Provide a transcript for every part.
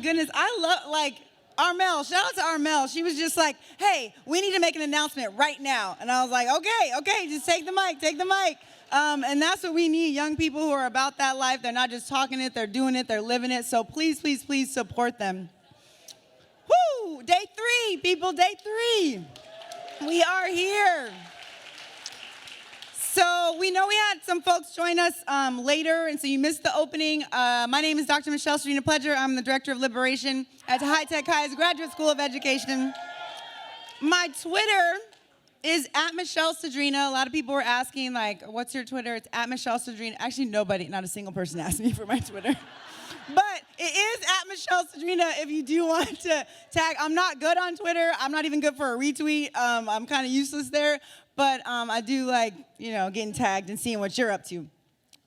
goodness. I love, like, Armel. Shout out to Armel. She was just like, hey, we need to make an announcement right now. And I was like, okay, just take the mic. And that's what we need, young people who are about that life. They're not just talking it, they're doing it, they're living it. So please, please, please support them. Woo! Day 3, people, day 3. We are here. So we know we had some folks join us later, and so you missed the opening. My name is Dr. Michelle Sadrena-Pledger. I'm the Director of Liberation at High Tech High's Graduate School of Education. My Twitter is at Michelle Sadrena. A lot of people were asking, like, what's your Twitter? It's at Michelle Sadrena. Actually, nobody, not a single person asked me for my Twitter. But it is at Michelle Sadrena if you do want to tag. I'm not good on Twitter. I'm not even good for a retweet. I'm kind of useless there. But I do like, getting tagged and seeing what you're up to.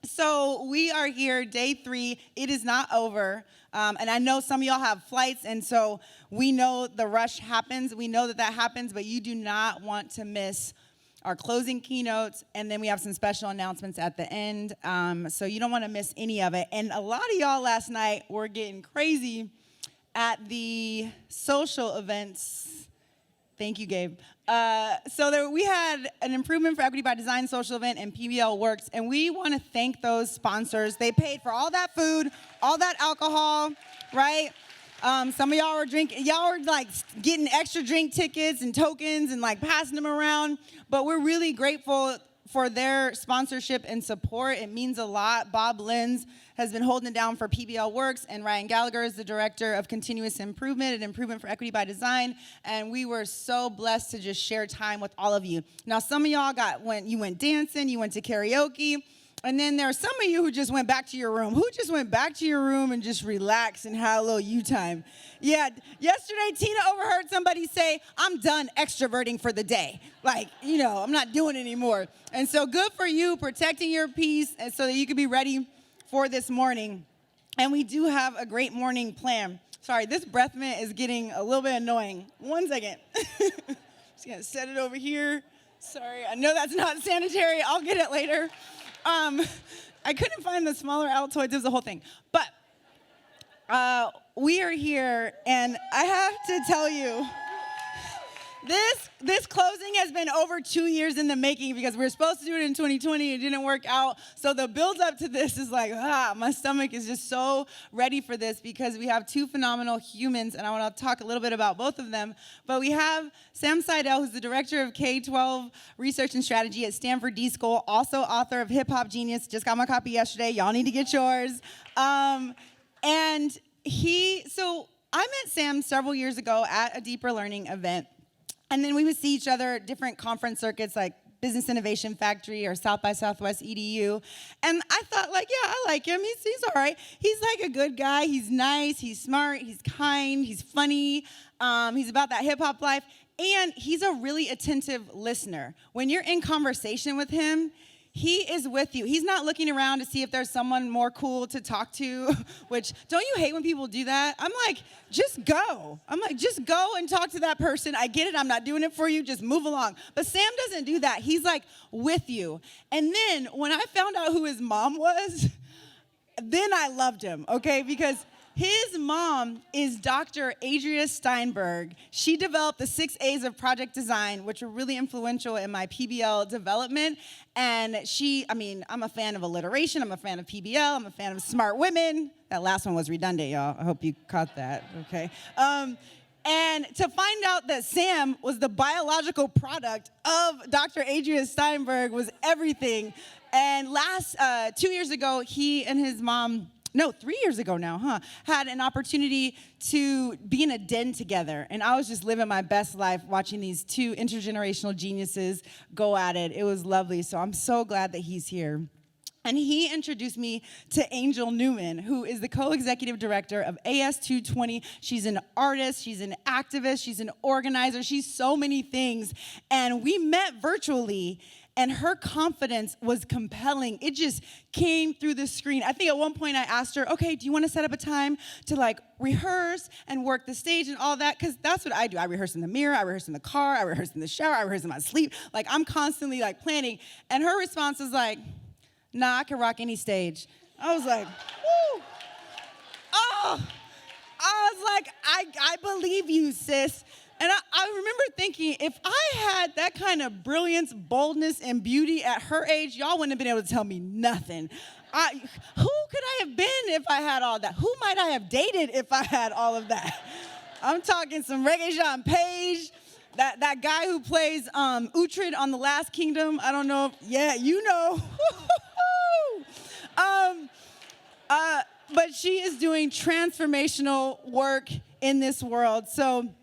So we are here, day 3. It is not over. And I know some of y'all have flights, and so we know the rush happens. We know that happens, but you do not want to miss our closing keynotes, and then we have some special announcements at the end. So you don't want to miss any of it. And a lot of y'all last night were getting crazy at the social events. Thank you, Gabe. So we had an Improvement for Equity by Design social event, and PBL Works, and we want to thank those sponsors. They paid for all that food, all that alcohol, right? Some of y'all were drinking, y'all were like getting extra drink tickets and tokens and like passing them around, but we're really grateful for their sponsorship and support. It means a lot. Bob Lenz has been holding it down for PBL Works, and Ryan Gallagher is the Director of Continuous Improvement and Improvement for Equity by Design, and we were so blessed to just share time with all of you. Now, some of y'all you went dancing, you went to karaoke, and then there are some of you who just went back to your room. Who just went back to your room and just relaxed and had a little you time? Yeah, yesterday Tina overheard somebody say, I'm done extroverting for the day. Like, I'm not doing it anymore. And so good for you, protecting your peace, and so that you can be ready for this morning. And we do have a great morning plan. Sorry, this breath mint is getting a little bit annoying. 1 second. Just gonna set it over here. Sorry, I know that's not sanitary. I'll get it later. I couldn't find the smaller Altoids. It was the whole thing. But we are here, and I have to tell you, this closing has been over 2 years in the making because we were supposed to do it in 2020. It didn't work out. So the build up to this is like, my stomach is just so ready for this because we have 2 phenomenal humans, and I want to talk a little bit about both of them. But we have Sam Seidel, who's the Director of K-12 Research and Strategy at Stanford D School, also author of Hip Hop Genius. Just got my copy yesterday. Y'all need to get yours. So I met Sam several years ago at a Deeper Learning event. And then we would see each other at different conference circuits like Business Innovation Factory or South by Southwest EDU. And I thought, like, yeah, I like him. He's all right. He's like a good guy. He's nice. He's smart. He's kind. He's funny. He's about that hip-hop life. And he's a really attentive listener. When you're in conversation with him, he is with you. He's not looking around to see if there's someone more cool to talk to, which, don't you hate when people do that? I'm like, just go. Just go and talk to that person. I get it. I'm not doing it for you. Just move along. But Sam doesn't do that. He's like with you. And then when I found out who his mom was, then I loved him, okay? Because his mom is Dr. Adria Steinberg. She developed the 6 A's of project design, which were really influential in my PBL development. And I'm a fan of alliteration. I'm a fan of PBL. I'm a fan of smart women. That last one was redundant, y'all. I hope you caught that, okay? And to find out that Sam was the biological product of Dr. Adria Steinberg was everything. And 2 years ago, he and his mom, 3 years ago now, had an opportunity to be in a den together. And I was just living my best life watching these 2 intergenerational geniuses go at it. It was lovely. So I'm so glad that he's here. And he introduced me to Angel Newman, who is the co-executive director of AS220. She's an artist, she's an activist, she's an organizer, she's so many things. And we met virtually, and her confidence was compelling. It just came through the screen. I think at one point I asked her, okay, do you want to set up a time to like rehearse and work the stage and all that? Because that's what I do. I rehearse in the mirror, I rehearse in the car, I rehearse in the shower, I rehearse in my sleep. Like I'm constantly like planning. And her response was like, nah, I can rock any stage. I was like, woo. Oh, I was like, I believe you, sis. And I remember thinking, if I had that kind of brilliance, boldness, and beauty at her age, y'all wouldn't have been able to tell me nothing. Who could I have been if I had all that? Who might I have dated if I had all of that? I'm talking some Regé-Jean Page, that guy who plays Uhtred on The Last Kingdom. I don't know. Yeah, you know. But she is doing transformational work in this world. So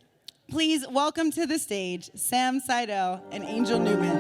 please welcome to the stage Sam Seidel and Angel Newman.